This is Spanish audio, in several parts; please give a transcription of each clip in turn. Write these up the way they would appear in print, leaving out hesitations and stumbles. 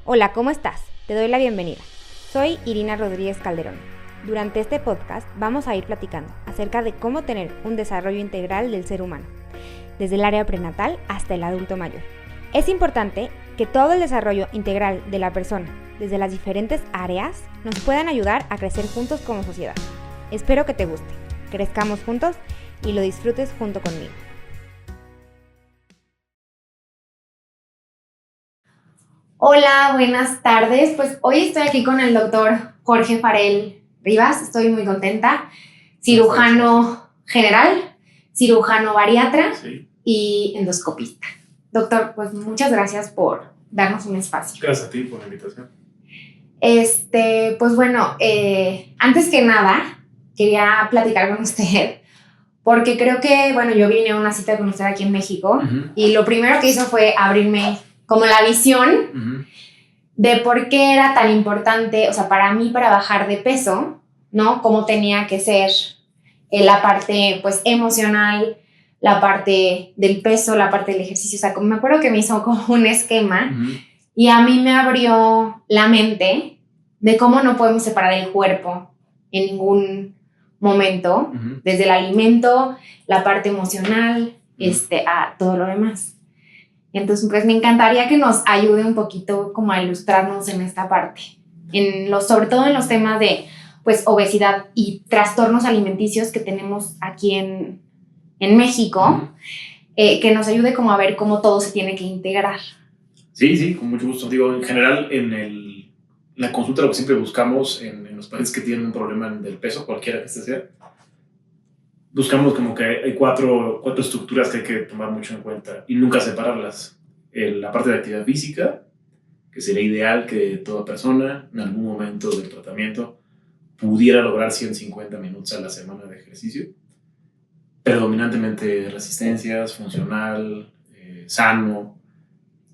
Hola, ¿cómo estás? Te doy la bienvenida. Soy Irina Rodríguez Calderón. Durante este podcast vamos a ir platicando acerca de cómo tener un desarrollo integral del ser humano, desde el área prenatal hasta el adulto mayor. Es importante que todo el desarrollo integral de la persona, desde las diferentes áreas, nos puedan ayudar a crecer juntos como sociedad. Espero que te guste, crezcamos juntos y lo disfrutes junto conmigo. Hola, buenas tardes. Pues hoy estoy aquí con el doctor Jorge Farell Rivas. Estoy muy contenta. Cirujano general, cirujano bariatra y endoscopista. Doctor, pues muchas gracias por darnos un espacio. Gracias a ti por la invitación. Pues bueno, antes que nada, quería platicar con usted porque creo que, bueno, yo vine a una cita con usted aquí en México y lo primero que hizo fue abrirme como la visión de por qué era tan importante, o sea, para mí, para bajar de peso, ¿no? Cómo tenía que ser la parte, pues, emocional, la parte del peso, la parte del ejercicio. O sea, me acuerdo que me hizo como un esquema y a mí me abrió la mente de cómo no podemos separar el cuerpo en ningún momento, desde el alimento, la parte emocional, a todo lo demás. Entonces, pues me encantaría que nos ayude un poquito como a ilustrarnos en esta parte, sobre todo en los temas de pues obesidad y trastornos alimenticios que tenemos aquí en México, que nos ayude como a ver cómo todo se tiene que integrar. Sí, con mucho gusto. Digo, en general, en la consulta lo que siempre buscamos en los pacientes que tienen un problema del peso, cualquiera que este sea, buscamos como que hay cuatro estructuras que hay que tomar mucho en cuenta y nunca separarlas. La parte de actividad física, que sería ideal que toda persona en algún momento del tratamiento pudiera lograr 150 minutos a la semana de ejercicio. Predominantemente resistencias, funcional, sano,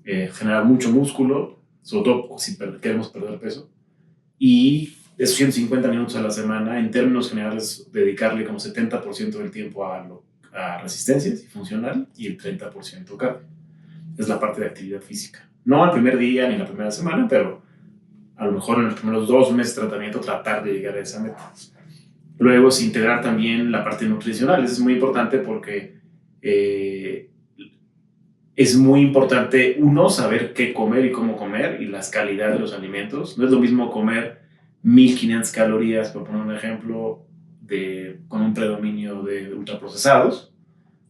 generar mucho músculo, sobre todo si queremos perder peso. Y esos 150 minutos a la semana, en términos generales, dedicarle como 70% del tiempo a resistencias y funcional y el 30% cardio. Es la parte de actividad física. No al primer día ni la primera semana, pero a lo mejor en los primeros 2 meses de tratamiento tratar de llegar a esa meta. Luego es integrar también la parte nutricional. Eso es muy importante porque es muy importante, uno, saber qué comer y cómo comer y las calidades de los alimentos. No es lo mismo comer 1500 calorías, por poner un ejemplo, con un predominio de ultraprocesados,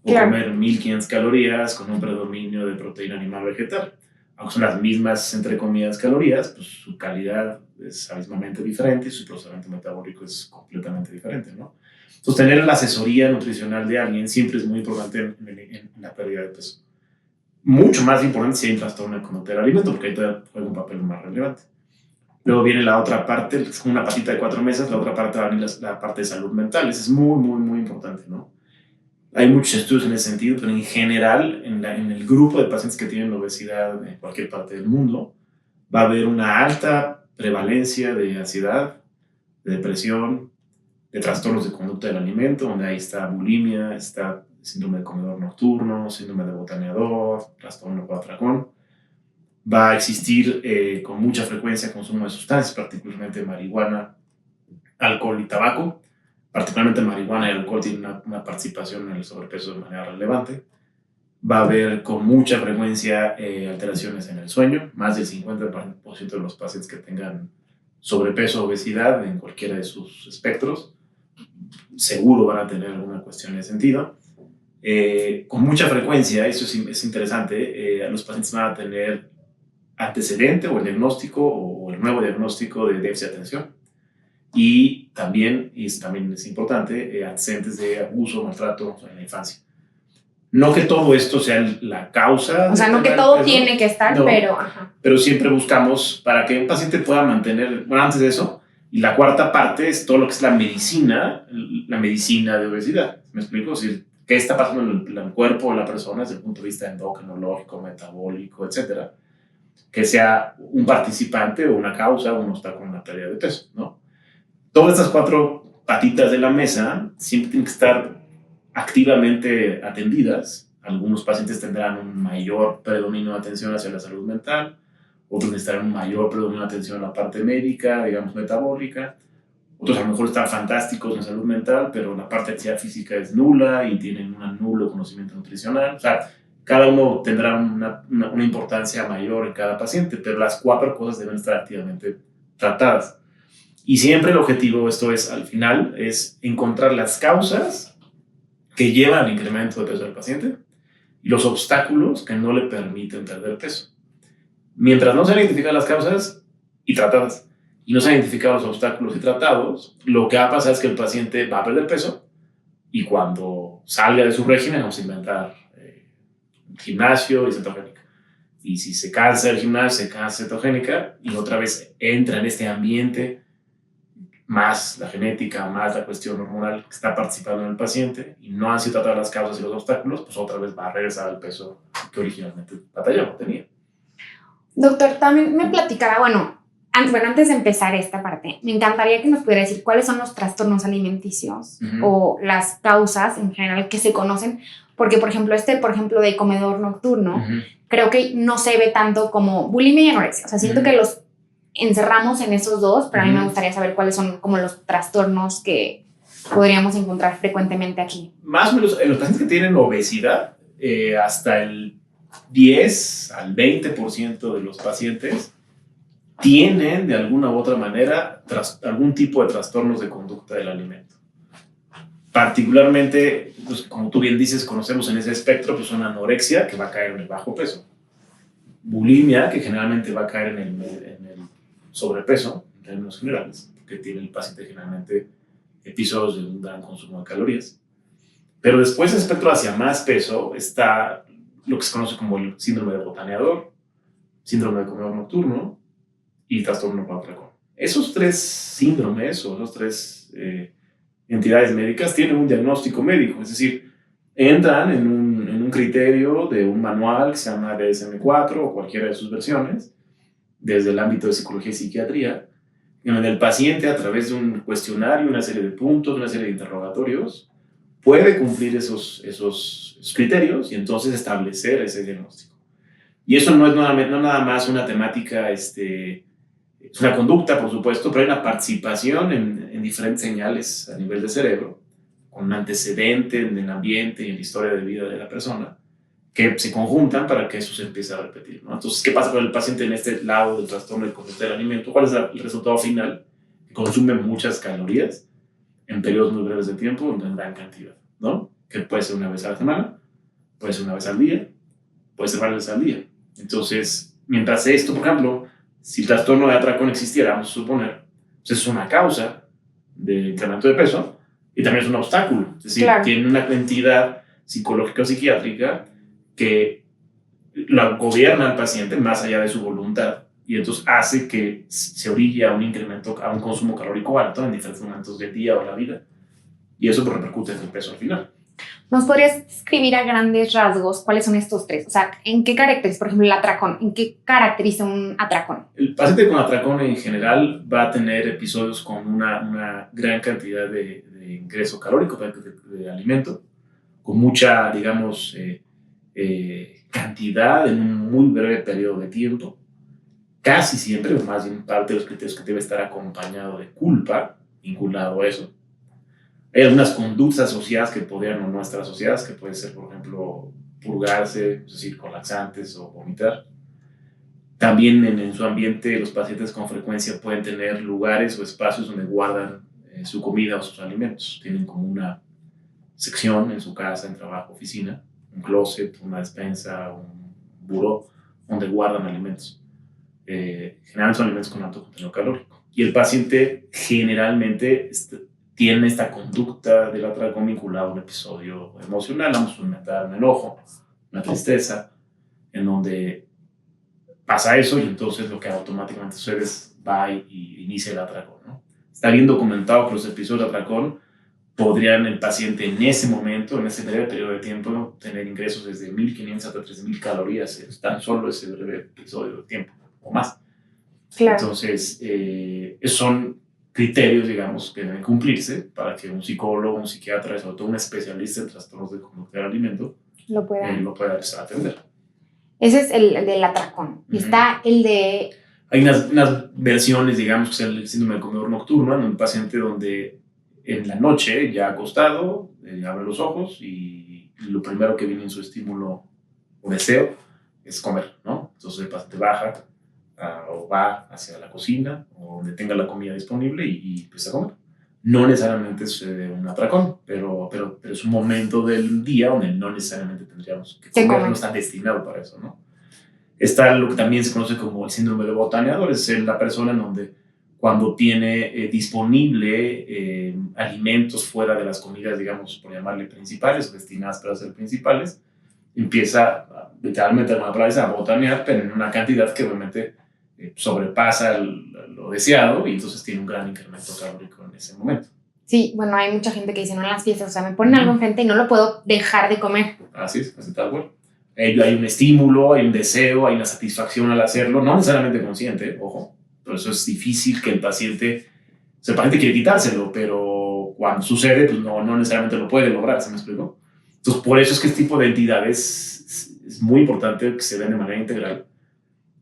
o comer 1500 calorías con un predominio de proteína animal vegetal. Aunque son las mismas, entre comillas, calorías, pues su calidad es abismalmente diferente y su procesamiento metabólico es completamente diferente, ¿no? Entonces, tener la asesoría nutricional de alguien siempre es muy importante en la pérdida de peso. Mucho más importante si hay un trastorno de conducta del alimento, porque ahí juega un papel más relevante. Luego viene la otra parte, es una patita de 4 mesas, la otra parte va a venir la parte de salud mental. Eso es muy importante, ¿no? Hay muchos estudios en ese sentido, pero en general, en el grupo de pacientes que tienen obesidad en cualquier parte del mundo, va a haber una alta prevalencia de ansiedad, de depresión, de trastornos de conducta del alimento, donde ahí está bulimia, está síndrome de comedor nocturno, síndrome de botaneador, trastorno por atracón. Va a existir con mucha frecuencia consumo de sustancias, particularmente marihuana, alcohol y tabaco. Particularmente marihuana y alcohol tienen una participación en el sobrepeso de manera relevante. Va a haber con mucha frecuencia alteraciones en el sueño. Más del 50% de los pacientes que tengan sobrepeso o obesidad en cualquiera de sus espectros seguro van a tener alguna cuestión de sentido. Con mucha frecuencia, eso es interesante, los pacientes van a tener antecedente o el diagnóstico o el nuevo diagnóstico de déficit de atención. Y también es importante, antecedentes de abuso o maltrato en la infancia. No que todo esto sea la causa. O sea, no que todo tiene que estar, no, pero... Pero siempre buscamos para que un paciente pueda mantener, bueno, antes de eso, y la cuarta parte es todo lo que es la medicina de obesidad. ¿Me explico? Es decir, qué está pasando en el cuerpo de la persona desde el punto de vista endocrinológico, metabólico, etcétera. Que sea un participante o una causa, uno está con una pérdida de peso, ¿no? Todas estas 4 patitas de la mesa siempre tienen que estar activamente atendidas. Algunos pacientes tendrán un mayor predominio de atención hacia la salud mental, otros necesitarán un mayor predominio de atención en la parte médica, digamos metabólica, otros a lo mejor están fantásticos en salud mental, pero la parte de actividad física es nula y tienen un nulo conocimiento nutricional. O sea, cada uno tendrá una importancia mayor en cada paciente, pero las 4 cosas deben estar activamente tratadas. Y siempre el objetivo, esto es al final, es encontrar las causas que llevan al incremento de peso del paciente y los obstáculos que no le permiten perder peso. Mientras no se identifican las causas y tratadas, y no se han identificado los obstáculos y tratados, lo que va a pasar es que el paciente va a perder peso y cuando salga de su régimen vamos a inventar gimnasio y cetogénica. Y si se cansa del gimnasio, se cansa cetogénica y otra vez entra en este ambiente más la genética, más la cuestión hormonal que está participando en el paciente y no han sido tratadas las causas y los obstáculos, pues otra vez va a regresar al peso que originalmente batallaba, tenía. Doctor, también me platicaba, antes de empezar esta parte, me encantaría que nos pudiera decir cuáles son los trastornos alimenticios o las causas en general que se conocen, porque por ejemplo de comedor nocturno, creo que no se ve tanto como bulimia y anorexia, o sea, siento que los encerramos en esos dos, pero a mí me gustaría saber cuáles son como los trastornos que podríamos encontrar frecuentemente aquí. Más o menos, en los pacientes que tienen obesidad, hasta el 10 al 20% de los pacientes tienen de alguna u otra manera algún tipo de trastornos de conducta del alimento. Particularmente, pues, como tú bien dices, conocemos en ese espectro pues una anorexia que va a caer en el bajo peso, bulimia que generalmente va a caer en el sobrepeso en términos generales, porque tiene el paciente generalmente episodios de un gran consumo de calorías. Pero después del espectro hacia más peso está lo que se conoce como el síndrome de botaneador, síndrome de comedor nocturno y trastorno por atracón. Esos 3 síndromes o esos 3 entidades médicas tienen un diagnóstico médico, es decir, entran en un criterio de un manual que se llama DSM-4 o cualquiera de sus versiones, desde el ámbito de psicología y psiquiatría, en donde el paciente a través de un cuestionario, una serie de puntos, una serie de interrogatorios, puede cumplir esos criterios y entonces establecer ese diagnóstico. Y eso no es nada más una temática, es una conducta, por supuesto, pero hay una participación en diferentes señales a nivel de cerebro, con un antecedente en el ambiente y en la historia de vida de la persona, que se conjuntan para que eso se empiece a repetir, ¿no? Entonces, ¿qué pasa con el paciente en este lado del trastorno de conducta del alimento? ¿Cuál es el resultado final? Que consume muchas calorías en periodos muy breves de tiempo, en gran cantidad, ¿no? Que puede ser una vez a la semana, puede ser una vez al día, puede ser varias veces al día. Entonces, mientras esto, por ejemplo, si el trastorno de atracón existiera, vamos a suponer, pues es una causa de incremento de peso y también es un obstáculo. Es decir, tiene una entidad psicológica o psiquiátrica que la gobierna al paciente más allá de su voluntad y entonces hace que se orille a un incremento, a un consumo calórico alto en diferentes momentos del día o de la vida y eso pues repercute en el peso al final. ¿Nos podrías describir a grandes rasgos cuáles son estos 3? O sea, ¿en qué caracteriza, por ejemplo, el atracón? ¿En qué caracteriza un atracón? El paciente con atracón en general va a tener episodios con una gran cantidad de ingreso calórico, de alimento, con mucha, digamos, cantidad en un muy breve periodo de tiempo. Casi siempre, o más bien parte de los criterios que debe estar acompañado de culpa, vinculado a eso. Hay algunas conductas asociadas que podrían o no estar asociadas, que puede ser, por ejemplo, purgarse, es decir, con laxantes o vomitar. También en su ambiente los pacientes con frecuencia pueden tener lugares o espacios donde guardan su comida o sus alimentos. Tienen como una sección en su casa, en trabajo, oficina, un closet, una despensa, un buró, donde guardan alimentos. Generalmente son alimentos con alto contenido calórico. Y el paciente generalmente tiene esta conducta del atracón vinculado a un episodio emocional, vamos a inventar un enojo, una tristeza, en donde pasa eso y entonces lo que automáticamente sucede es va y inicia el atracón, ¿no? Está bien documentado que los episodios de atracón podrían el paciente en ese momento, en ese breve periodo de tiempo, tener ingresos desde 1.500 hasta 3.000 calorías, tan solo ese breve episodio de tiempo o más. Claro. Entonces, son criterios, digamos, que deben cumplirse para que un psicólogo, un psiquiatra, sobre todo un especialista en trastornos de conducta del alimento, lo pueda empezar a atender. Ese es el del atracón. Está el de... Hay unas versiones, digamos, que es el síndrome del comedor nocturno, en un paciente donde en la noche, ya acostado, abre los ojos y lo primero que viene en su estímulo o deseo es comer, ¿no? Entonces el paciente baja o va hacia la cocina o donde tenga la comida disponible y empieza a comer. No necesariamente es un atracón, pero es un momento del día donde no necesariamente tendríamos que comer, no está destinado para eso, ¿no? Está lo que también se conoce como el síndrome de botaneador, es la persona en donde cuando tiene disponible alimentos fuera de las comidas, digamos, por llamarle principales o destinadas para ser principales, empieza literalmente a botanear, pero en una cantidad que obviamente sobrepasa lo deseado y entonces tiene un gran incremento calórico en ese momento. Sí, bueno, hay mucha gente que dice, no, en las fiestas, o sea, me ponen algo enfrente y no lo puedo dejar de comer. Así es, así tal cual. Hay un estímulo, hay un deseo, hay una satisfacción al hacerlo, no necesariamente consciente, ojo, por eso es difícil que el paciente quiere quitárselo, pero cuando sucede, pues no necesariamente lo puede lograr, ¿se me explicó? Entonces, por eso es que este tipo de entidades es muy importante que se den de manera integral,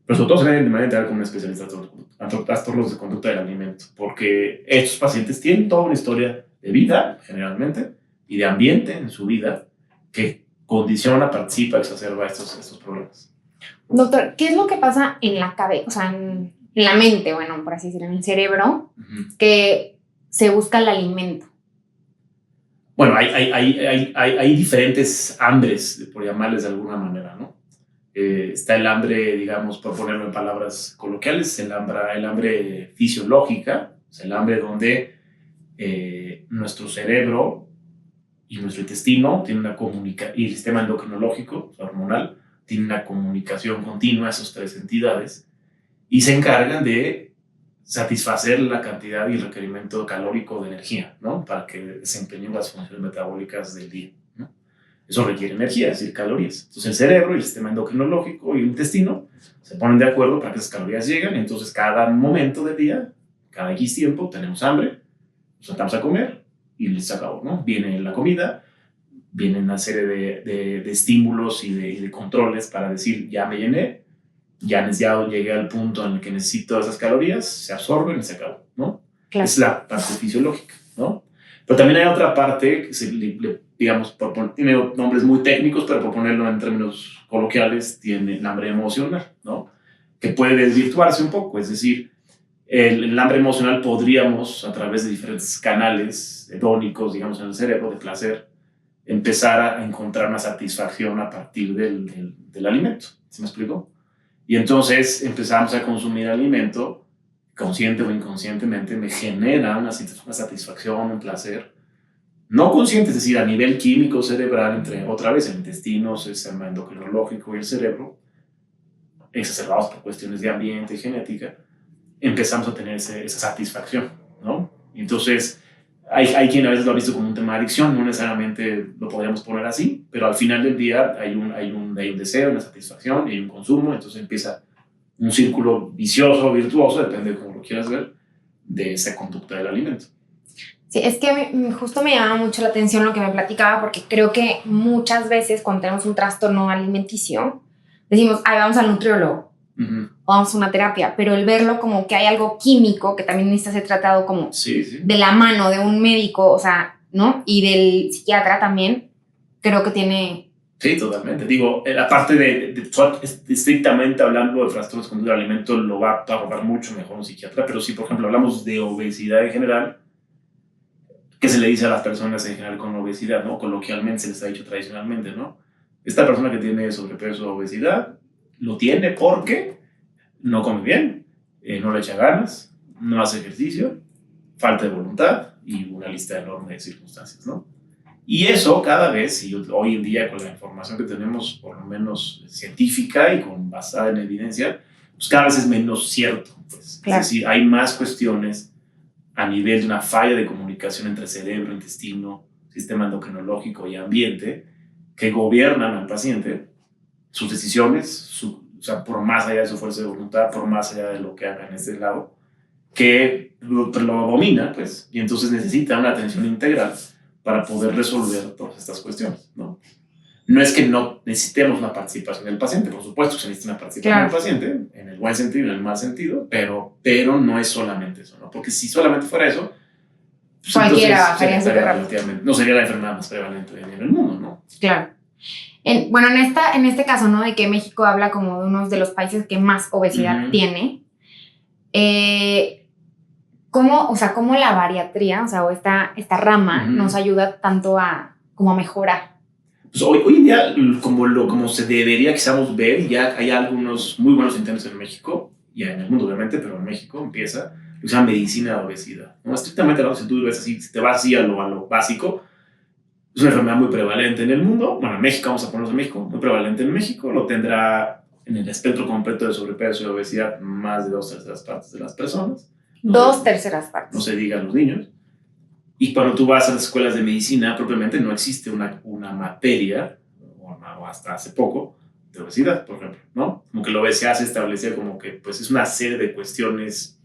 pero sobre todo se ven de manera integral con un especialista en trastornos de conducta del alimento, porque estos pacientes tienen toda una historia de vida, generalmente, y de ambiente en su vida, que condiciona, participa, exacerba estos problemas. Doctor, ¿qué es lo que pasa en la cabeza, o sea, en la mente, bueno, por así decirlo, en el cerebro, que se busca el alimento? Bueno, hay diferentes hambres, por llamarles de alguna manera, ¿no? Está el hambre, digamos, por ponerlo en palabras coloquiales, el hambre fisiológica, es el hambre donde nuestro cerebro y nuestro intestino tienen y el sistema endocrinológico, hormonal, tiene una comunicación continua, esas tres entidades, y se encargan de satisfacer la cantidad y el requerimiento calórico de energía, ¿no? Para que desempeñen las funciones metabólicas del día, ¿no? Eso requiere energía, es decir, calorías. Entonces el cerebro y el sistema endocrinológico y el intestino se ponen de acuerdo para que esas calorías lleguen. Entonces cada momento del día, cada X tiempo, tenemos hambre, nos sentamos a comer y se acabó, ¿no? Viene la comida, viene una serie de estímulos y de controles para decir, ya me llené, ya llegué al punto en el que necesito esas calorías, se absorben y se acabó, ¿no? Claro. Es la parte fisiológica, ¿no? Pero también hay otra parte que digamos, tiene nombres muy técnicos, pero por ponerlo en términos coloquiales, tiene el hambre emocional, ¿no? Que puede desvirtuarse un poco, es decir, el hambre emocional podríamos, a través de diferentes canales hedónicos, digamos, en el cerebro, de placer, empezar a encontrar una satisfacción a partir del alimento, ¿se me explicó? Y entonces empezamos a consumir alimento, consciente o inconscientemente, me genera una satisfacción, un placer, no consciente, es decir, a nivel químico cerebral, entre otra vez el intestino, el sistema endocrinológico y el cerebro, exacerbados por cuestiones de ambiente y genética, empezamos a tener esa satisfacción, ¿no? Y entonces hay quien a veces lo ha visto como un tema de adicción, no necesariamente lo podríamos poner así, pero al final del día hay un deseo, una satisfacción y hay un consumo, entonces empieza un círculo vicioso, virtuoso, depende de cómo lo quieras ver, de esa conducta del alimento. Sí, es que justo me llama mucho la atención lo que me platicaba, porque creo que muchas veces cuando tenemos un trastorno alimenticio, decimos, ay, vamos al nutriólogo, o vamos a una terapia, pero el verlo como que hay algo químico que también necesita ser tratado como de la mano de un médico, o sea, ¿no? Y del psiquiatra también, creo que tiene... Sí, totalmente. Digo, aparte de estrictamente hablando de trastornos de conducta del alimento, lo va a abordar mucho mejor un psiquiatra, pero si, por ejemplo, hablamos de obesidad en general, ¿qué se le dice a las personas en general con obesidad, ¿no? Coloquialmente se les ha dicho tradicionalmente, ¿no? Esta persona que tiene sobrepeso o obesidad lo tiene porque no come bien, no le echa ganas, no hace ejercicio, falta de voluntad y una lista enorme de circunstancias, ¿no? Y eso cada vez, y hoy en día con la información que tenemos, por lo menos científica y basada en evidencia, pues cada vez es menos cierto. Pues. Claro. Es decir, hay más cuestiones a nivel de una falla de comunicación entre cerebro, intestino, sistema endocrinológico y ambiente que gobiernan al paciente, sus decisiones, o sea, por más allá de su fuerza de voluntad, por más allá de lo que haga en este lado, que lo domina, pues, y entonces necesita una atención integral para poder resolver todas estas cuestiones, ¿no? No es que no necesitemos una participación del paciente, por supuesto que se necesita una participación del paciente, en el buen sentido y en el mal sentido, pero no es solamente eso, ¿no? Porque si solamente fuera eso, pues cualquiera bajaría súper rápido. No sería la enfermedad más prevalente en el mundo, ¿no? Claro. Bueno, en este caso, ¿no? De que México habla como de uno de los países que más obesidad tiene. ¿Cómo la bariatría, o esta rama, nos ayuda tanto como a mejorar? Pues hoy en día, como se debería quizás ver, ya hay algunos muy buenos intentos en México, y en el mundo obviamente, pero en México empieza lo que se llama medicina de obesidad. ¿No? Estrictamente hablando, si tú ves así, si te vas así a lo básico, es una enfermedad muy prevalente en el mundo. Bueno, en México, vamos a ponernos en México, muy prevalente en México. Lo tendrá en el espectro completo de sobrepeso y obesidad más de 2/3 partes de las personas. 2/3 partes. No se diga a los niños. Y cuando tú vas a las escuelas de medicina, propiamente no existe una materia, o hasta hace poco, de obesidad, por ejemplo, ¿no? Como que la obesidad se establecía como que pues, es una serie de cuestiones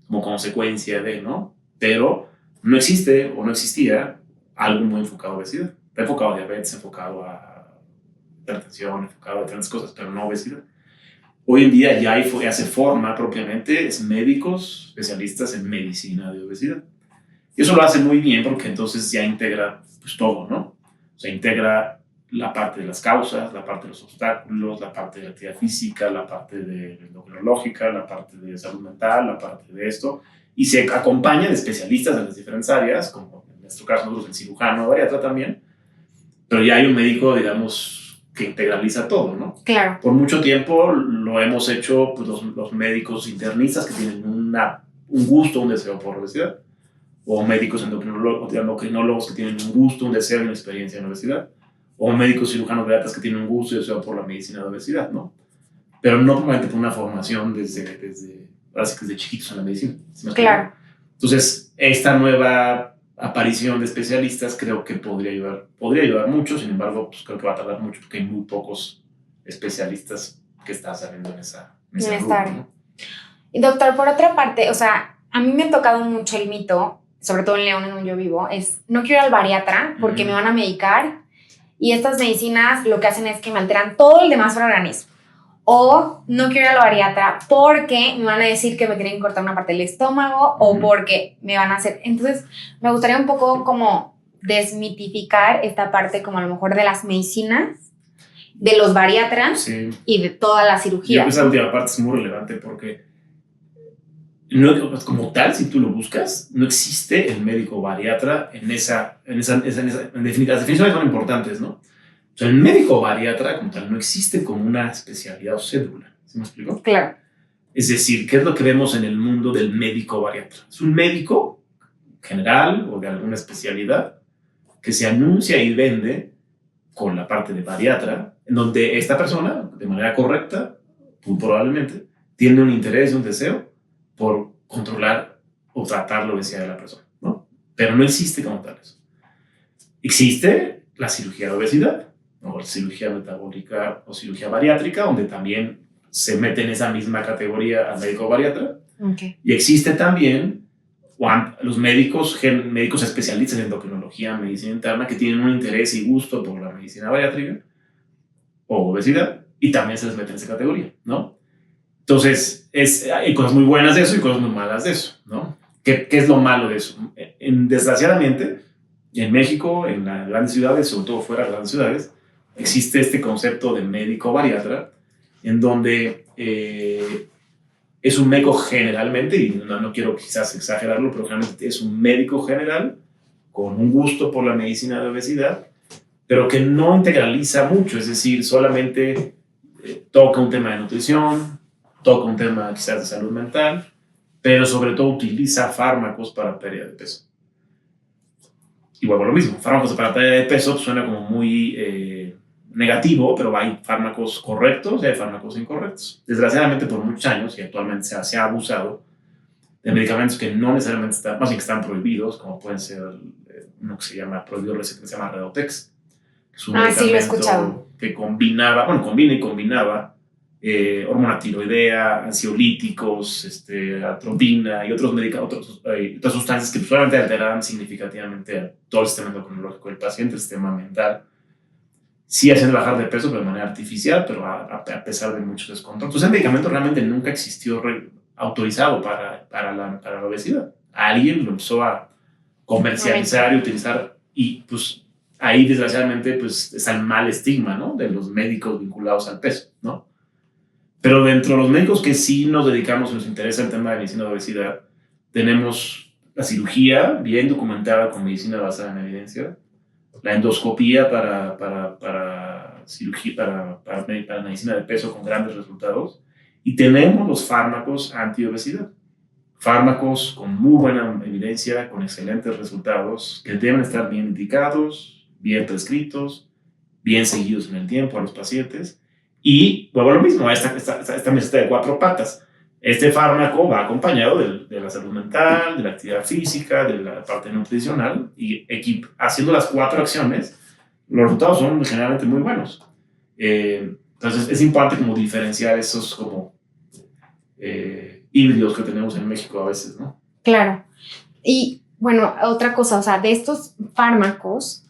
como consecuencia de, ¿no? Pero no existe o no existía algo muy enfocado a obesidad. Está enfocado a diabetes, enfocado a hipertensión, enfocado a diferentes cosas, pero no obesidad. Hoy en día ya se forma propiamente es médicos especialistas en medicina de obesidad. Y eso lo hace muy bien porque entonces ya integra pues, todo, ¿no? O sea, integra la parte de las causas, la parte de los obstáculos, la parte de la actividad física, la parte de endocrinológica, la parte de salud mental, la parte de esto. Y se acompaña de especialistas de las diferentes áreas, como en nuestro caso nosotros el cirujano bariatra también, pero ya hay un médico, digamos, que integraliza todo, ¿no? Claro. Por mucho tiempo lo hemos hecho pues, los médicos internistas que tienen un gusto, un deseo por obesidad, o médicos endocrinólogos que tienen un gusto, un deseo y una experiencia en obesidad, o médicos cirujanos bariatras que tienen un gusto y deseo por la medicina de obesidad, ¿no? Pero no probablemente por una formación desde chiquitos en la medicina. ¿Sí? Claro. Entonces, esta nueva aparición de especialistas creo que podría ayudar mucho, sin embargo, pues creo que va a tardar mucho porque hay muy pocos especialistas que están saliendo en esa área. ¿no? Y doctor, por otra parte, o sea, a mí me ha tocado mucho el mito, sobre todo en León, en donde yo vivo, es no quiero ir al bariatra porque me van a medicar y estas medicinas lo que hacen es que me alteran todo el demás organismo. O no quiero ir al bariatra porque me van a decir que me tienen que cortar una parte del estómago o porque me van a hacer... Entonces, me gustaría un poco como desmitificar esta parte como a lo mejor de las medicinas, de los bariatras y de toda la cirugía. Yo creo que esa última parte es muy relevante porque no, como tal, si tú lo buscas, no existe el médico bariatra en definitiva. Las definiciones son importantes, ¿no? O sea, el médico bariatra como tal no existe como una especialidad o cédula. ¿Sí me explico? Claro. Es decir, ¿qué es lo que vemos en el mundo del médico bariatra? Es un médico general o de alguna especialidad que se anuncia y vende con la parte de bariatra, en donde esta persona, de manera correcta, muy probablemente, tiene un interés y un deseo por controlar o tratar la obesidad de la persona, ¿no? Pero no existe como tal eso. Existe la cirugía de obesidad, o cirugía metabólica o cirugía bariátrica, donde también se mete en esa misma categoría al médico bariatra. Okay. Y existe también los médicos especialistas en endocrinología, medicina interna, que tienen un interés y gusto por la medicina bariátrica o obesidad, y también se les mete en esa categoría, ¿no? Entonces, hay cosas muy buenas de eso y cosas muy malas de eso, ¿no? ¿Qué es lo malo de eso? Desgraciadamente, en México, en las grandes ciudades, sobre todo fuera de las grandes ciudades, existe este concepto de médico bariatra, en donde es un médico generalmente, y no quiero quizás exagerarlo, pero generalmente es un médico general con un gusto por la medicina de obesidad, pero que no integraliza mucho, es decir, solamente toca un tema de nutrición, toca un tema quizás de salud mental, pero sobre todo utiliza fármacos para pérdida de peso. Y vuelvo a lo mismo, fármacos para pérdida de peso suena como muy negativo, pero hay fármacos correctos y hay fármacos incorrectos. Desgraciadamente por muchos años, y actualmente se ha abusado de medicamentos que no necesariamente más bien que están prohibidos, como pueden ser uno que se llama prohibido receta, que se llama Redotex. Es un medicamento sí, lo he escuchado. Que combinaba hormona tiroidea, ansiolíticos, atropina y otras sustancias que solamente alteraban significativamente todo el sistema endocrinológico del paciente, el sistema mental. sí haciendo bajar de peso, pero de manera artificial, pero a pesar de mucho descontrol. Entonces, el medicamento realmente nunca existió autorizado para la obesidad. Alguien lo empezó a comercializar y utilizar, y pues ahí desgraciadamente pues está el mal estigma, ¿no? De los médicos vinculados al peso, ¿no? Pero dentro de los médicos que sí nos dedicamos y nos interesa el tema de medicina de obesidad, tenemos la cirugía bien documentada con medicina basada en evidencia, la endoscopía para cirugía, para medicina de peso con grandes resultados, y tenemos los fármacos antiobesidad. Fármacos con muy buena evidencia, con excelentes resultados, que deben estar bien indicados, bien prescritos, bien seguidos en el tiempo a los pacientes. Y luego lo mismo, esta meseta de 4 patas. Este fármaco va acompañado de la salud mental, de la actividad física, de la parte nutricional, y haciendo las 4 acciones, los resultados son generalmente muy buenos. Entonces es importante como diferenciar esos como híbridos que tenemos en México a veces, ¿no? Claro. Y bueno, otra cosa, o sea, de estos fármacos,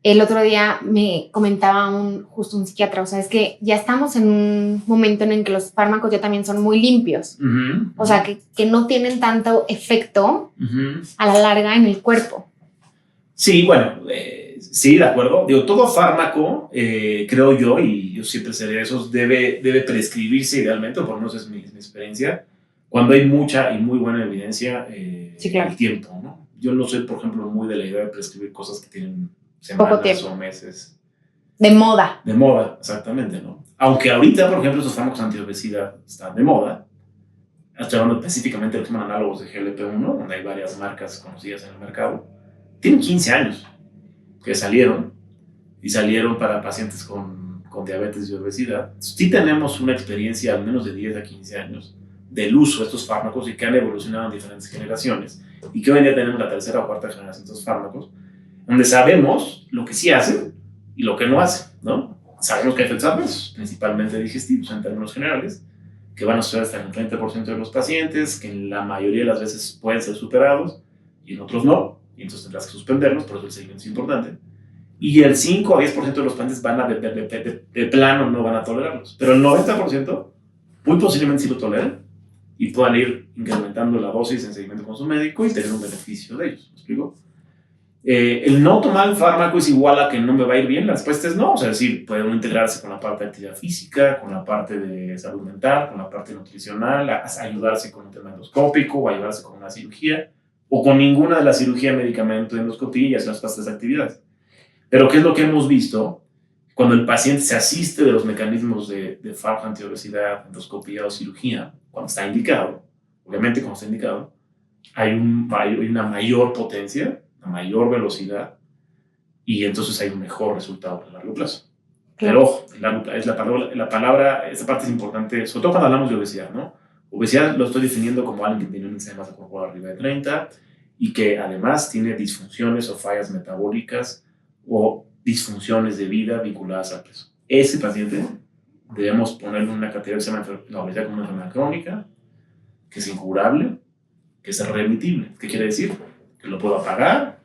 el otro día me comentaba justo un psiquiatra, o sea, es que ya estamos en un momento en el que los fármacos ya también son muy limpios. O sea, que no tienen tanto efecto a la larga en el cuerpo. Sí, bueno, sí, de acuerdo. Digo, todo fármaco, creo yo, y yo siempre seré de esos, debe prescribirse idealmente, o por lo menos es mi experiencia, cuando hay mucha y muy buena evidencia, sí, claro, el tiempo, ¿no? Yo no soy, por ejemplo, muy de la idea de prescribir cosas que tienen semanas o meses. De moda. De moda, exactamente, ¿no? Aunque ahorita, por ejemplo, esos fármacos antiobesidad están de moda. Estoy hablando específicamente de los que son análogos de GLP-1, donde hay varias marcas conocidas en el mercado. Tienen 15 años que salieron, y salieron para pacientes con diabetes y obesidad. Sí tenemos una experiencia al menos de 10 a 15 años del uso de estos fármacos, y que han evolucionado en diferentes generaciones, y que hoy en día tenemos la tercera o cuarta generación de estos fármacos, donde sabemos lo que sí hacen y lo que no hacen, ¿no? Sabemos que hay efectos adversos, principalmente digestivos en términos generales, que van a suceder hasta en el 30% de los pacientes, que en la mayoría de las veces pueden ser superados y en otros no, y entonces tendrás que suspenderlos, por eso el seguimiento es importante. Y el 5 a 10% de los pacientes van a de plano no van a tolerarlos, pero el 90% muy posiblemente sí lo toleren y puedan ir incrementando la dosis en seguimiento con su médico y tener un beneficio de ellos. ¿Me explico? El no tomar el fármaco es igual a que no me va a ir bien. La respuesta es no. O sea, es decir, puede uno integrarse con la parte de actividad física, con la parte de salud mental, con la parte nutricional, ayudarse con un tema endoscópico, o ayudarse con una cirugía, o con ninguna de las cirugías, medicamento, endoscopía, y hacer las pastas de actividades. Pero ¿qué es lo que hemos visto? Cuando el paciente se asiste de los mecanismos de fármaco antiobesidad, endoscopía o cirugía, cuando está indicado, obviamente cuando está indicado, hay una mayor potencia, una mayor velocidad, y entonces hay un mejor resultado a largo plazo. Claro. Pero ojo, es la palabra, esa parte es importante, sobre todo cuando hablamos de obesidad, ¿no? Obesidad lo estoy definiendo como alguien que tiene un índice de masa corporal arriba de 30 y que además tiene disfunciones o fallas metabólicas o disfunciones de vida vinculadas al peso. Ese paciente debemos ponerle una categoría que se llama la obesidad como una enfermedad crónica, que es incurable, que es remitible. ¿Qué quiere decir? Que lo puedo apagar,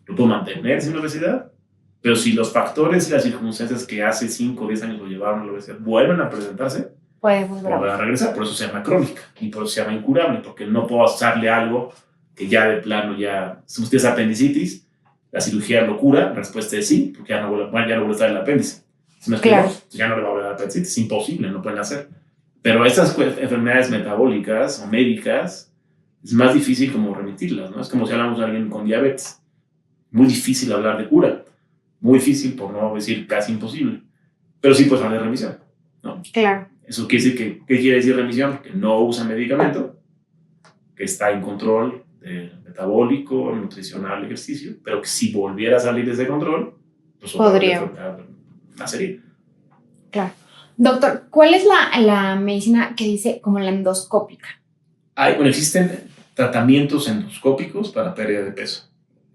lo puedo mantener sin obesidad, pero si los factores y las circunstancias que hace 5 o 10 años lo llevaron a la obesidad vuelven a presentarse, puede volver a regresar. Por eso se llama crónica y por eso se llama incurable, porque no puedo hacerle algo que ya de plano ya... Si usted es apendicitis, la cirugía lo cura, la respuesta es sí, porque ya no vuelve a estar el apéndice. Si claro. Ya no le va a volver a dar apendicitis, es imposible, no pueden hacer. Pero estas enfermedades metabólicas o médicas es más difícil como remitirlas, ¿no? Es como si hablamos de alguien con diabetes. Muy difícil hablar de cura. Muy difícil, por no decir casi imposible. Pero sí puedes hablar de remisión, ¿no? Claro. Eso quiere decir que, ¿qué quiere decir remisión? Que no usa medicamento, que está en control metabólico, nutricional, ejercicio, pero que si volviera a salir de ese control, pues podría nacería. Claro. Doctor, ¿cuál es la medicina que dice como la endoscópica? Bueno, existen tratamientos endoscópicos para pérdida de peso,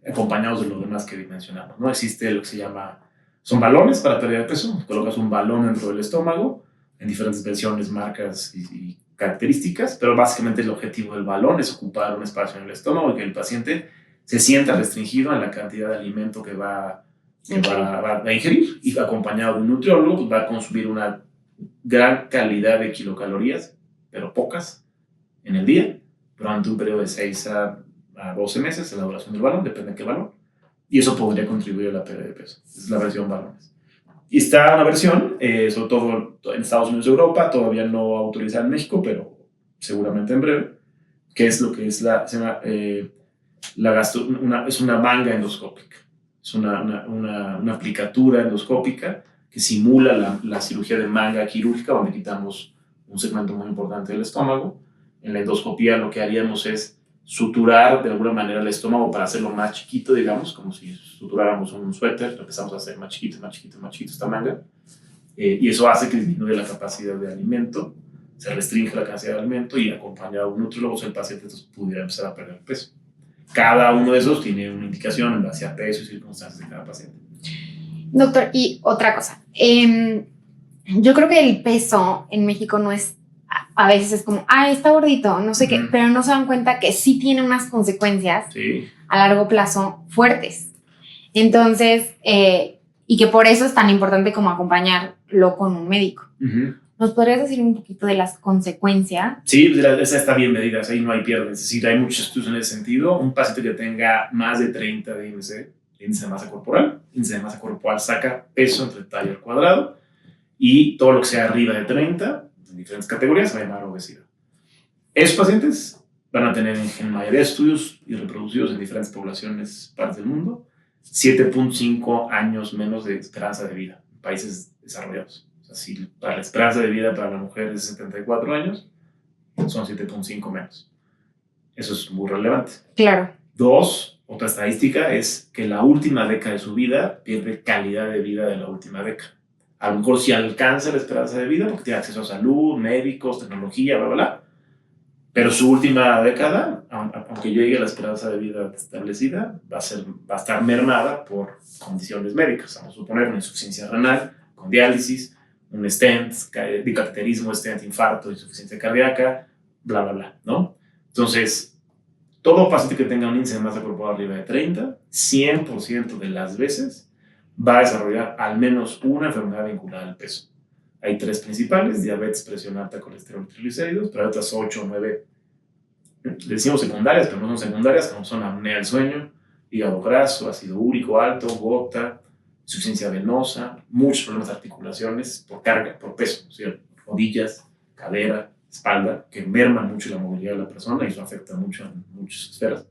acompañados de los demás que mencionamos, ¿no? Existe lo que se llama, son balones para pérdida de peso, colocas un balón dentro del estómago, en diferentes versiones, marcas y características, pero básicamente el objetivo del balón es ocupar un espacio en el estómago y que el paciente se sienta restringido en la cantidad de alimento que va a ingerir, y y acompañado de un nutriólogo, pues va a consumir una gran calidad de kilocalorías, pero pocas, en el día, durante un periodo de 6 a 12 meses, en la duración del balón, depende de qué balón, y eso podría contribuir a la pérdida de peso. Es la versión balones. Y está una versión, sobre todo en Estados Unidos y Europa, todavía no autorizada en México, pero seguramente en breve, que es lo que es es una manga endoscópica. Es una aplicatura endoscópica que simula la cirugía de manga quirúrgica, donde quitamos un segmento muy importante del estómago. En la endoscopía lo que haríamos es suturar de alguna manera el estómago para hacerlo más chiquito, digamos, como si suturáramos un suéter, lo empezamos a hacer más chiquito, más chiquito, más chiquito esta manga. Y eso hace que disminuya la capacidad de alimento, se restringe la capacidad de alimento y acompañado de un nutriólogo el paciente entonces pudiera empezar a perder peso. Cada uno de esos tiene una indicación en base a peso y circunstancias de cada paciente. Doctor, y otra cosa. Yo creo que el peso en México no es, a veces es como, está gordito, no sé qué, pero no se dan cuenta que sí tiene unas consecuencias a largo plazo fuertes. Entonces, y que por eso es tan importante como acompañarlo con un médico. ¿Nos podrías decir un poquito de las consecuencias? Sí, esa está bien medida, ahí no hay pierde. Es decir, hay muchos estudios en ese sentido. Un paciente que tenga más de 30 de índice de masa corporal saca peso entre talla al cuadrado, y todo lo que sea arriba de 30, en diferentes categorías, se va a llamar obesidad. Esos pacientes van a tener en mayoría de estudios y reproducidos en diferentes poblaciones, partes del mundo, 7.5 años menos de esperanza de vida en países desarrollados. O sea, si para la esperanza de vida para la mujer es 74 años, son 7.5 menos. Eso es muy relevante. Claro. 2, otra estadística es que la última década de su vida pierde calidad de vida de la última década. A lo mejor sí alcanza la esperanza de vida porque tiene acceso a salud, médicos, tecnología, bla, bla, bla. Pero su última década, aunque llegue a la esperanza de vida establecida, va a estar mermada por condiciones médicas. Vamos a suponer una insuficiencia renal con diálisis, un stent, bicateterismo, stent, infarto, insuficiencia cardíaca, bla, bla, bla, ¿no? Entonces, todo paciente que tenga un índice de masa corporal arriba de 30, 100% de las veces va a desarrollar al menos una enfermedad vinculada al peso. Hay 3 principales: diabetes, presión alta, colesterol y triglicéridos, pero hay otras 8 o 9, le decimos secundarias, pero no son secundarias, como son apnea del sueño, hígado graso, ácido úrico alto, gota, insuficiencia venosa, muchos problemas de articulaciones por carga, por peso, ¿sí? Rodillas, cadera, espalda, que merman mucho la movilidad de la persona y eso afecta mucho en muchas esferas.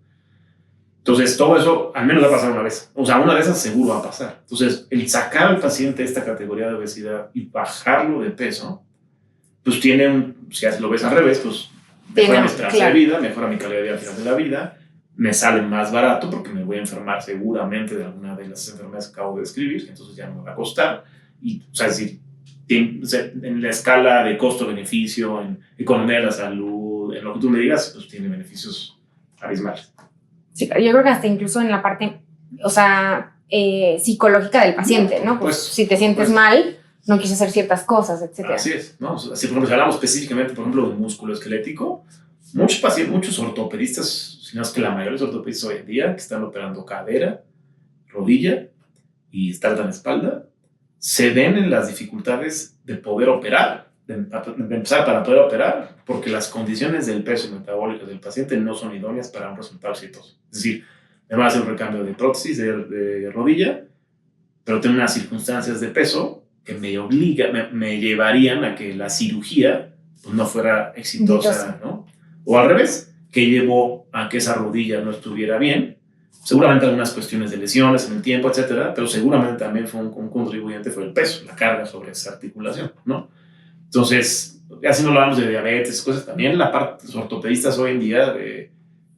Entonces, todo eso al menos va a pasar una vez. O sea, una de esas seguro va a pasar. Entonces, el sacar al paciente de esta categoría de obesidad y bajarlo de peso, pues tiene si lo ves al revés, pues mejora mi esperanza de vida, mejora mi calidad de vida al final de la vida, me sale más barato porque me voy a enfermar seguramente de alguna de las enfermedades que acabo de describir, entonces ya no me va a costar. Y, o sea, es decir, en la escala de costo-beneficio, en economía de la salud, en lo que tú me digas, pues tiene beneficios abismales. Sí, yo creo que hasta incluso en la parte, o sea, psicológica del paciente, ¿no? Pues si te sientes mal, no quieres hacer ciertas cosas, etc. Así es, ¿no? Si por ejemplo, si hablamos específicamente, por ejemplo, de músculo esquelético, muchos ortopedistas, si no es que la mayoría de los ortopedistas hoy en día, que están operando cadera, rodilla y espalda en espalda, se ven en las dificultades de poder operar, de empezar para poder operar, porque las condiciones del peso y metabólicas del paciente no son idóneas para un resultado exitoso. Es decir, me van a hacer un recambio de prótesis de rodilla, pero tengo unas circunstancias de peso que me llevarían a que la cirugía pues, no fuera exitosa, ¿no? O al revés, que llevó a que esa rodilla no estuviera bien. Seguramente algunas cuestiones de lesiones en el tiempo, etcétera, pero seguramente también fue un contribuyente fue el peso, la carga sobre esa articulación, ¿no? Entonces, así no hablamos de diabetes, cosas también, los ortopedistas hoy en día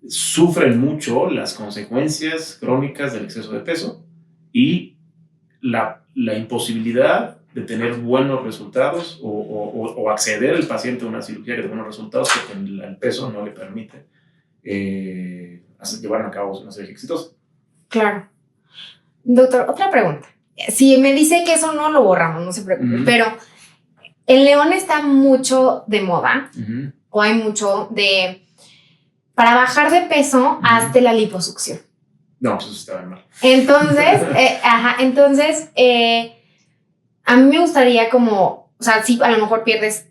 sufren mucho las consecuencias crónicas del exceso de peso y la imposibilidad de tener buenos resultados o acceder el paciente a una cirugía que tenga buenos resultados porque el peso no le permite llevar a cabo una cirugía exitosa. Claro. Doctor, otra pregunta. Si me dice que eso no lo borramos, no se preocupe, pero el león está mucho de moda, o hay mucho de... Para bajar de peso, hazte la liposucción. No, eso está mal. Entonces, A mí me gustaría como, o sea, sí, a lo mejor pierdes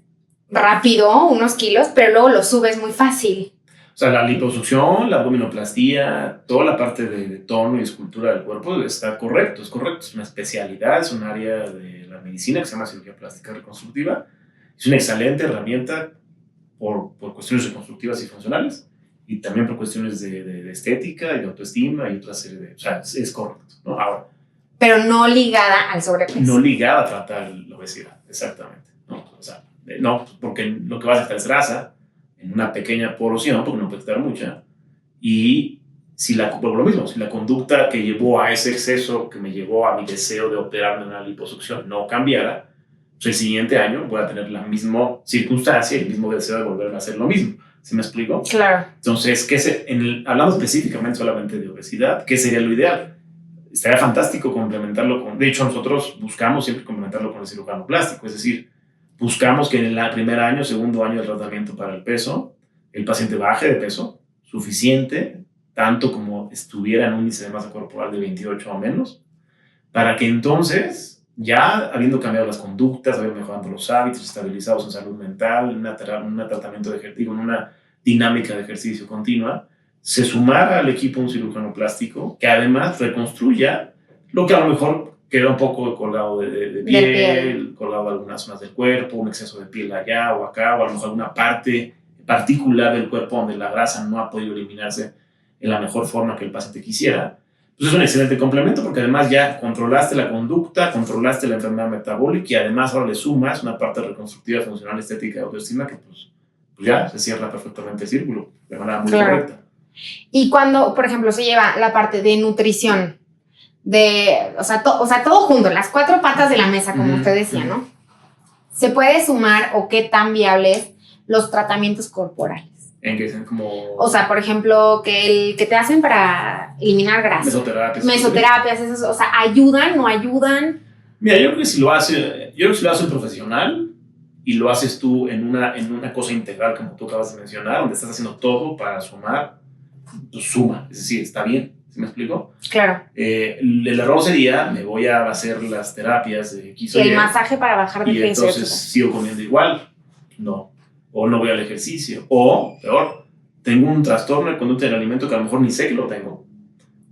rápido unos kilos, pero luego los subes muy fácil. O sea, la liposucción, la abdominoplastía, toda la parte de tono y escultura del cuerpo está correcto, es correcto. Es una especialidad, es un área de la medicina que se llama cirugía plástica reconstructiva. Es una excelente herramienta por cuestiones reconstructivas y funcionales y también por cuestiones de estética y de autoestima y otra serie de... O sea, es correcto, ¿no? Ahora, pero no ligada al sobrepeso. no ligada a tratar la obesidad, exactamente. ¿No? O sea, no, porque lo que vas a hacer es grasa en una pequeña porción, porque no puede estar mucha, y si por lo mismo, si la conducta que llevó a ese exceso, que me llevó a mi deseo de operarme una liposucción, no cambiara, pues el siguiente año voy a tener la misma circunstancia y el mismo deseo de volver a hacer lo mismo. ¿Sí me explico? Claro. Entonces, hablando específicamente solamente de obesidad, ¿qué sería lo ideal? Estaría fantástico complementarlo con... De hecho, nosotros buscamos siempre complementarlo con el cirujano plástico, es decir, buscamos que en el primer año, segundo año de tratamiento para el peso, el paciente baje de peso suficiente, tanto como estuviera en un índice de masa corporal de 28 o menos, para que entonces, ya habiendo cambiado las conductas, habiendo mejorado los hábitos, estabilizados en salud mental, en un tratamiento de ejercicio, en una dinámica de ejercicio continua, se sumara al equipo un cirujano plástico que además reconstruya lo que a lo mejor queda un poco colgado de piel, colgado de algunas zonas del cuerpo, un exceso de piel allá o acá, o a lo mejor alguna parte particular del cuerpo donde la grasa no ha podido eliminarse en la mejor forma que el paciente quisiera. Pues es un excelente complemento porque además ya controlaste la conducta, controlaste la enfermedad metabólica y además ahora le sumas una parte reconstructiva, funcional, estética y autoestima que pues ya se cierra perfectamente el círculo de manera muy correcta. Y cuando, por ejemplo, se lleva la parte de nutrición, o sea, todo junto, las 4 patas de la mesa, como usted decía, ¿no? ¿Se puede sumar o qué tan viables los tratamientos corporales? En que sean como... O sea, por ejemplo, que te hacen para eliminar grasa. Mesoterapias, esos, o sea, ¿ayudan, no ayudan? Mira, yo creo que si lo hace un profesional y lo haces tú en una cosa integral, como tú acabas de mencionar, donde estás haciendo todo para sumar, pues suma, es decir, está bien. ¿Sí me explico? Claro. El error sería, me voy a hacer las terapias de X o Y. Y el masaje para bajar de peso. Y entonces sigo comiendo igual. No. O no voy al ejercicio. O, peor, tengo un trastorno de conducta del alimento que a lo mejor ni sé que lo tengo.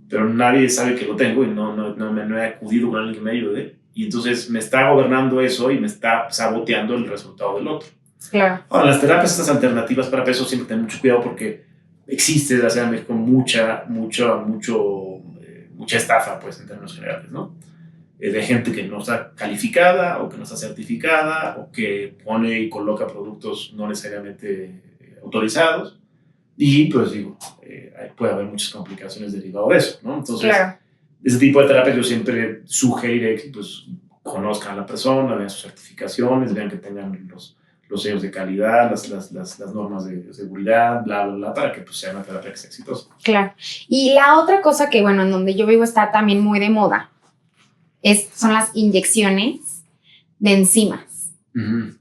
Pero nadie sabe que lo tengo y no he acudido con alguien que me ayude. Y entonces me está gobernando eso y me está saboteando el resultado del otro. Claro. Ahora, las terapias estas alternativas para peso siempre ten mucho cuidado porque existe desde hace años con mucha estafa, pues, en términos generales, ¿no? De gente que no está calificada o que no está certificada o que pone y coloca productos no necesariamente autorizados y, pues, digo, puede haber muchas complicaciones derivadas de eso, ¿no? Entonces, claro, ese tipo de terapias yo siempre sugeriré que, pues, conozcan a la persona, vean sus certificaciones, vean que tengan los sellos de calidad, las normas de seguridad, bla, bla, bla, para que pues, sea una terapia que sea exitosa. Claro. Y la otra cosa que, bueno, en donde yo vivo está también muy de moda, son las inyecciones de enzimas. Uh-huh.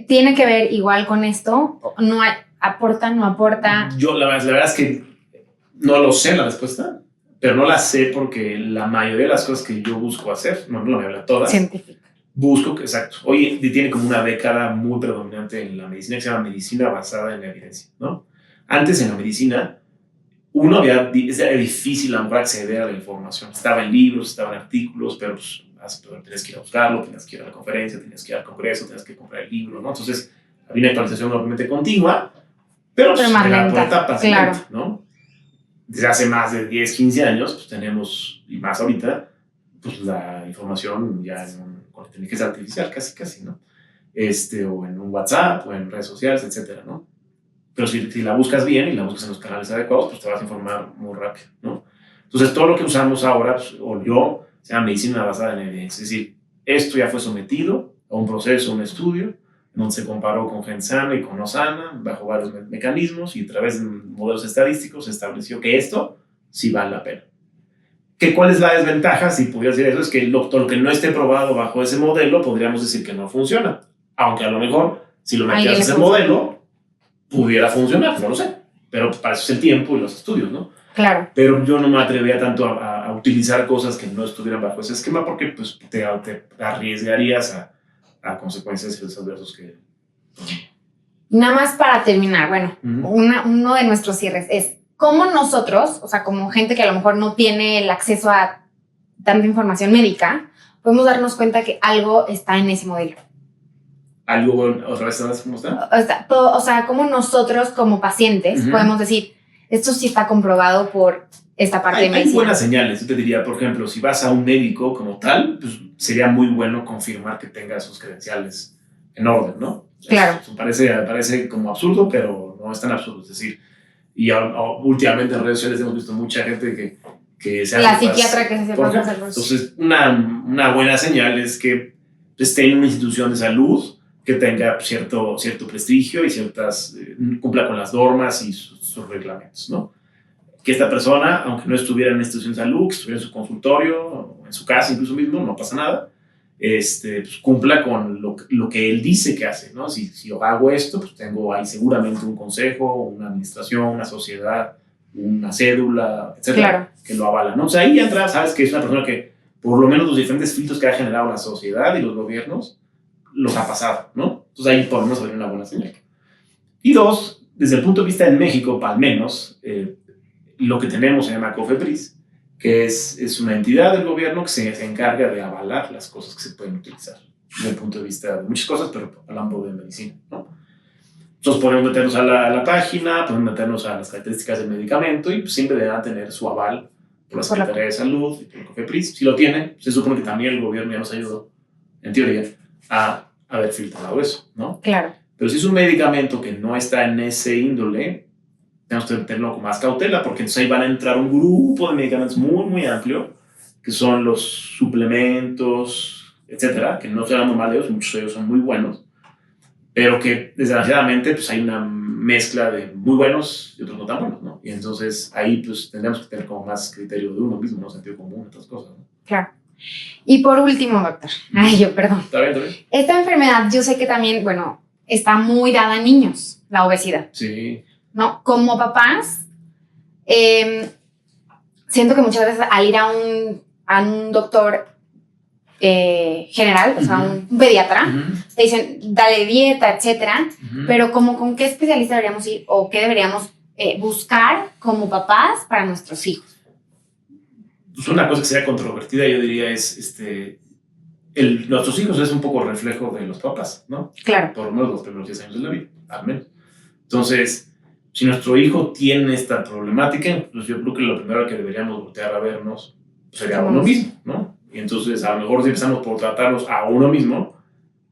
¿Tiene que ver igual con esto? ¿No aporta, no aporta? Yo la verdad es que no lo sé la respuesta, pero no la sé porque la mayoría de las cosas que yo busco hacer, no la mayoría, todas, científica. Busco, exacto. Hoy tiene como una década muy predominante en la medicina que se llama medicina basada en la evidencia, ¿no? Antes en la medicina, era difícil a lo mejor acceder a la información. Estaba en libros, estaba en artículos, pero pues, tenías que ir a buscarlo, tenías que ir a la conferencia, tenías que ir al congreso, tenías que comprar el libro, ¿no? Entonces, había una actualización obviamente continua, pero pues, más era lenta, por etapas, claro, ¿no? Desde hace más de 10, 15 años, pues tenemos, y más ahorita, pues la información ya con inteligencia artificial, casi, ¿no? O en un WhatsApp, o en redes sociales, etcétera, ¿no? Pero si la buscas bien y la buscas en los canales adecuados, pues te vas a informar muy rápido, ¿no? Entonces, todo lo que usamos ahora, pues, o yo, se llama medicina basada en evidencia. Es decir, esto ya fue sometido a un proceso, un estudio, en donde se comparó con gente sana y con no sana, bajo varios mecanismos, y a través de modelos estadísticos se estableció que esto sí vale la pena. ¿Cuál es la desventaja? Si pudiera decir eso, es que lo que no esté probado bajo ese modelo, podríamos decir que no funciona. Aunque a lo mejor, si lo metieras en ese modelo, pudiera funcionar, no lo sé. pero para eso es el tiempo y los estudios, ¿no? Claro. Pero yo no me atrevía tanto a utilizar cosas que no estuvieran bajo ese esquema porque pues, te arriesgarías a consecuencias adversas que... Nada más para terminar, bueno, uno de nuestros cierres es cómo nosotros, o sea, como gente que a lo mejor no tiene el acceso a tanta información médica, podemos darnos cuenta que algo está en ese modelo. ¿Algo, otra vez, sabes cómo está? O sea, como nosotros como pacientes podemos decir, esto sí está comprobado por esta parte de medicina. Hay buenas señales, yo te diría, por ejemplo, si vas a un médico como tal, pues sería muy bueno confirmar que tenga sus credenciales en orden, ¿no? Claro. Eso parece como absurdo, pero no es tan absurdo, es decir, y últimamente en redes sociales hemos visto mucha gente que se la psiquiatra que se hace por ejemplo. Entonces, una buena señal es que esté en una institución de salud que tenga cierto prestigio y cumpla con las normas y sus reglamentos, ¿no? Que esta persona, aunque no estuviera en una institución de salud, que estuviera en su consultorio, o en su casa incluso mismo, no pasa nada, pues cumpla con lo que él dice que hace, ¿no? Si yo hago esto, pues tengo ahí seguramente un consejo, una administración, una sociedad, una cédula, etcétera, claro, que lo avala, ¿no? O sea, ahí ya entras, sabes que es una persona que, por lo menos los diferentes filtros que ha generado la sociedad y los gobiernos, los ha pasado, ¿no? Entonces ahí podemos ver una buena señal. Y dos, desde el punto de vista de México, al menos, lo que tenemos se llama COFEPRIS, que es una entidad del gobierno que se encarga de avalar las cosas que se pueden utilizar, desde el punto de vista de muchas cosas, pero hablando de medicina, ¿no? Entonces podemos meternos a la página, podemos meternos a las características del medicamento y pues, siempre deberán tener su aval por la Secretaría de Salud y por el COFEPRIS. Si lo tienen, se supone que también el gobierno ya nos ayudó, en teoría, a haber filtrado eso, ¿no? Claro. Pero si es un medicamento que no está en ese índole, tenemos que tenerlo con más cautela, porque entonces ahí van a entrar un grupo de medicamentos muy, muy amplio, que son los suplementos, etcétera, que no se hablan mal de ellos, muchos de ellos son muy buenos, pero que desgraciadamente pues hay una mezcla de muy buenos y otros no tan buenos, ¿no? Y entonces ahí pues tendremos que tener como más criterio de uno mismo, ¿no? Sentido común, otras cosas, ¿no? Claro. Y por último, doctor, perdón. ¿Está bien? Esta enfermedad yo sé que también, bueno, está muy dada en niños, la obesidad. Sí. ¿No? Como papás, siento que muchas veces al ir a un doctor general, o sea, un pediatra, te dicen, dale dieta, etcétera, pero como con qué especialista deberíamos ir o qué deberíamos buscar como papás para nuestros hijos. Pues una cosa que sería controvertida, yo diría, es nuestros hijos es un poco reflejo de los papás, ¿no? Claro. Por lo menos los primeros 10 años de la vida, al menos. Entonces, si nuestro hijo tiene esta problemática, pues yo creo que lo primero que deberíamos voltear a vernos sería a uno mismo, ¿no? Y entonces, a lo mejor si empezamos por tratarnos a uno mismo,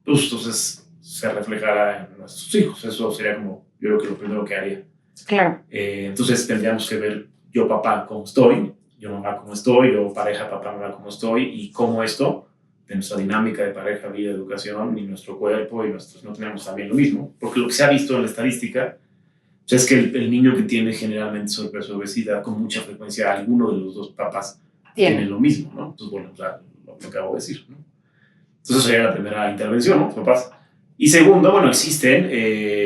pues entonces se reflejará en nuestros hijos. Eso sería como, yo creo que lo primero que haría. Claro. Entonces, tendríamos que ver yo, papá, cómo estoy, yo, mamá, cómo estoy, yo, pareja, papá, mamá, cómo estoy, y cómo esto, de nuestra dinámica de pareja, vida, educación, y nuestro cuerpo, y no tenemos también lo mismo. Porque lo que se ha visto en la estadística es que el niño que tiene generalmente sobrepeso o obesidad, con mucha frecuencia, alguno de los dos papás tiene lo mismo, ¿no? Entonces, bueno, o sea, lo que acabo de decir, ¿no? Entonces, sería la primera intervención, ¿no? Papás. Y segundo, bueno, existen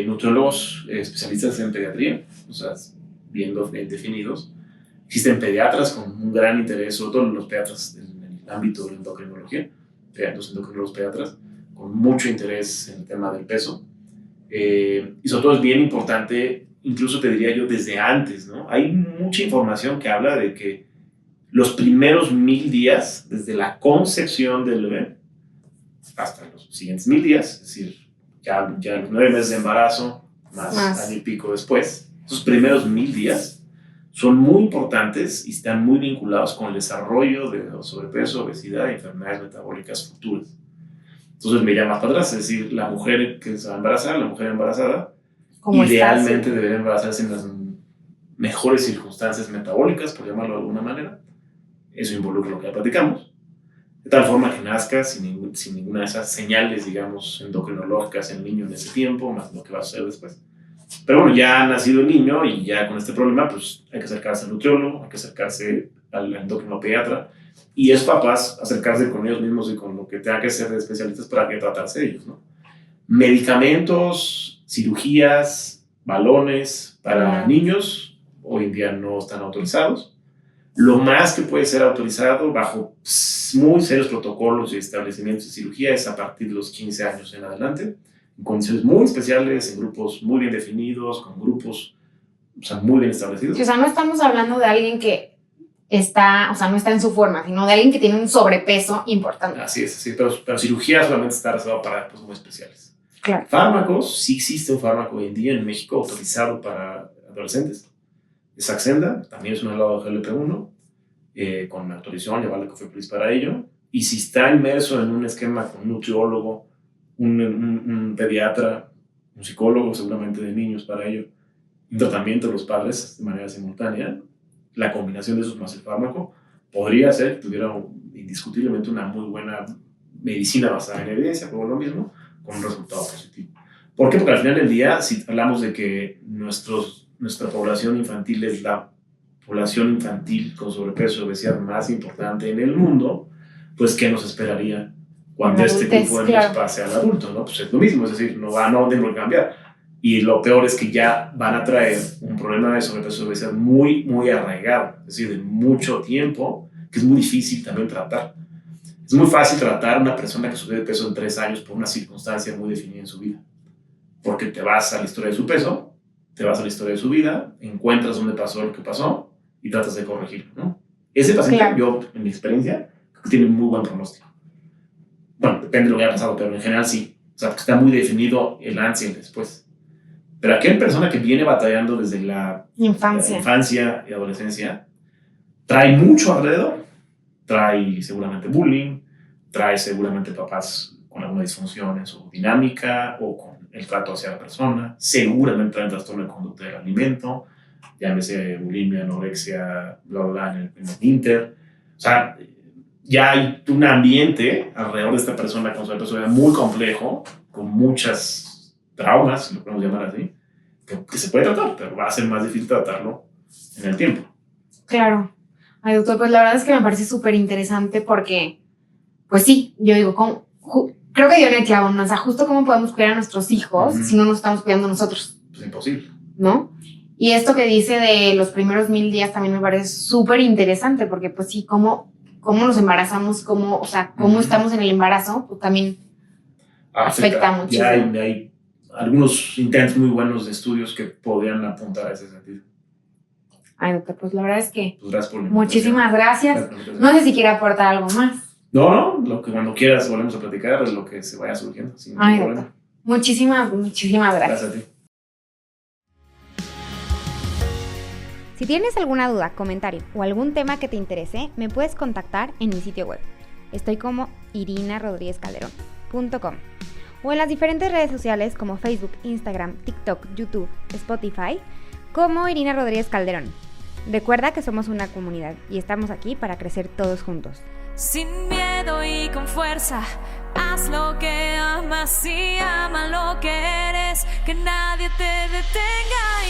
nutriólogos especialistas en pediatría, o sea, bien definidos. Existen pediatras con un gran interés, sobre todo los pediatras en el ámbito de la endocrinología, los endocrinólogos pediatras, con mucho interés en el tema del peso. Y sobre todo es bien importante, incluso te diría yo desde antes, ¿no? Hay mucha información que habla de que los primeros 1000 días, desde la concepción del bebé hasta los siguientes 1000 días, es decir, ya los 9 meses de embarazo, más año y pico después, esos primeros 1000 días son muy importantes y están muy vinculados con el desarrollo de sobrepeso, obesidad y enfermedades metabólicas futuras. Entonces me iría más para atrás, es decir, la mujer que se va a embarazar, la mujer embarazada, idealmente debería embarazarse en las mejores circunstancias metabólicas, por llamarlo de alguna manera. Eso involucra lo que ya platicamos. De tal forma que nazca sin ninguna de esas señales, digamos, endocrinológicas en el niño en ese tiempo, más lo que va a suceder después. Pero bueno, ya ha nacido el niño y ya con este problema, pues hay que acercarse al nutriólogo, hay que acercarse al endocrinopediatra y es papás acercarse con ellos mismos y con lo que tenga que ser de especialistas para que tratarse de ellos, ¿no? Medicamentos, cirugías, balones para niños, hoy en día no están autorizados. Lo más que puede ser autorizado bajo muy serios protocolos y establecimientos de cirugía es a partir de los 15 años en adelante, en condiciones muy especiales, en grupos muy bien definidos, con grupos muy bien establecidos. O sea, no estamos hablando de alguien que está, o sea, no está en su forma, sino de alguien que tiene un sobrepeso importante. Así es, sí, pero cirugía solamente está reservado para grupos muy especiales. Claro. Fármacos, sí existe un fármaco hoy en día en México autorizado para adolescentes. Es Saxenda, también es un helado de GLP-1, con autorización, ya vale Cofepris para ello. Y si está inmerso en un esquema con un nutriólogo, un pediatra, un psicólogo seguramente de niños para ello, un tratamiento de los padres de manera simultánea, la combinación de esos más el fármaco podría ser que tuviera indiscutiblemente una muy buena medicina basada en evidencia, como lo mismo, con un resultado positivo. ¿Por qué? Porque al final del día, si hablamos de que nuestra población infantil es la población infantil con sobrepeso y obesidad más importante en el mundo, pues ¿qué nos esperaría cuando este grupo de niños pase al adulto? ¿No? Pues es lo mismo, es decir, no tiene que cambiar. Y lo peor es que ya van a traer un problema de sobrepeso y obesidad muy, muy arraigado, es decir, de mucho tiempo, que es muy difícil también tratar. Es muy fácil tratar a una persona que sube de peso en 3 años por una circunstancia muy definida en su vida. Porque te vas a la historia de su peso, te vas a la historia de su vida, encuentras dónde pasó lo que pasó y tratas de corregirlo, ¿no? Ese paciente, yo, en mi experiencia, creo que tiene muy buen pronóstico. Bueno, depende de lo que haya pasado, pero en general sí. O sea, porque está muy definido el antes y el después. Pero aquella persona que viene batallando desde la infancia y adolescencia, trae mucho alrededor. Trae seguramente bullying, trae seguramente papás con alguna disfunción en su dinámica o con el trato hacia la persona, seguramente trae trastorno de conducta del alimento, llámese bulimia, anorexia, bla, bla, bla, en el Inter. O sea, ya hay un ambiente alrededor de esta persona con sobrepeso muy complejo, con muchas traumas, si lo podemos llamar así, que se puede tratar, pero va a ser más difícil tratarlo en el tiempo. Claro. Ay, doctor, pues la verdad es que me parece súper interesante porque, pues sí, yo digo, creo que dio en el clavo, ¿no? O sea, justo cómo podemos cuidar a nuestros hijos si no nos estamos cuidando nosotros. Pues imposible. ¿No? Y esto que dice de los primeros 1000 días también me parece súper interesante porque, pues sí, cómo nos embarazamos, cómo estamos en el embarazo, pues también afecta muchísimo. Ya hay algunos intentos muy buenos de estudios que podrían apuntar a ese sentido. Ay, doctor, pues la verdad es que pues gracias por la muchísimas gracias. No sé si quiere aportar algo más. No, lo que cuando quieras volvemos a platicar es lo que se vaya surgiendo. Sin Ay, doctor. Muchísimas gracias. Gracias a ti. Si tienes alguna duda, comentario o algún tema que te interese, me puedes contactar en mi sitio web. Estoy como irinarodríguezcalderón.com o en las diferentes redes sociales como Facebook, Instagram, TikTok, YouTube, Spotify, como Irina Rodríguez Calderón. Recuerda que somos una comunidad y estamos aquí para crecer todos juntos. Sin miedo y con fuerza, haz lo que amas y ama lo que eres, que nadie te detenga.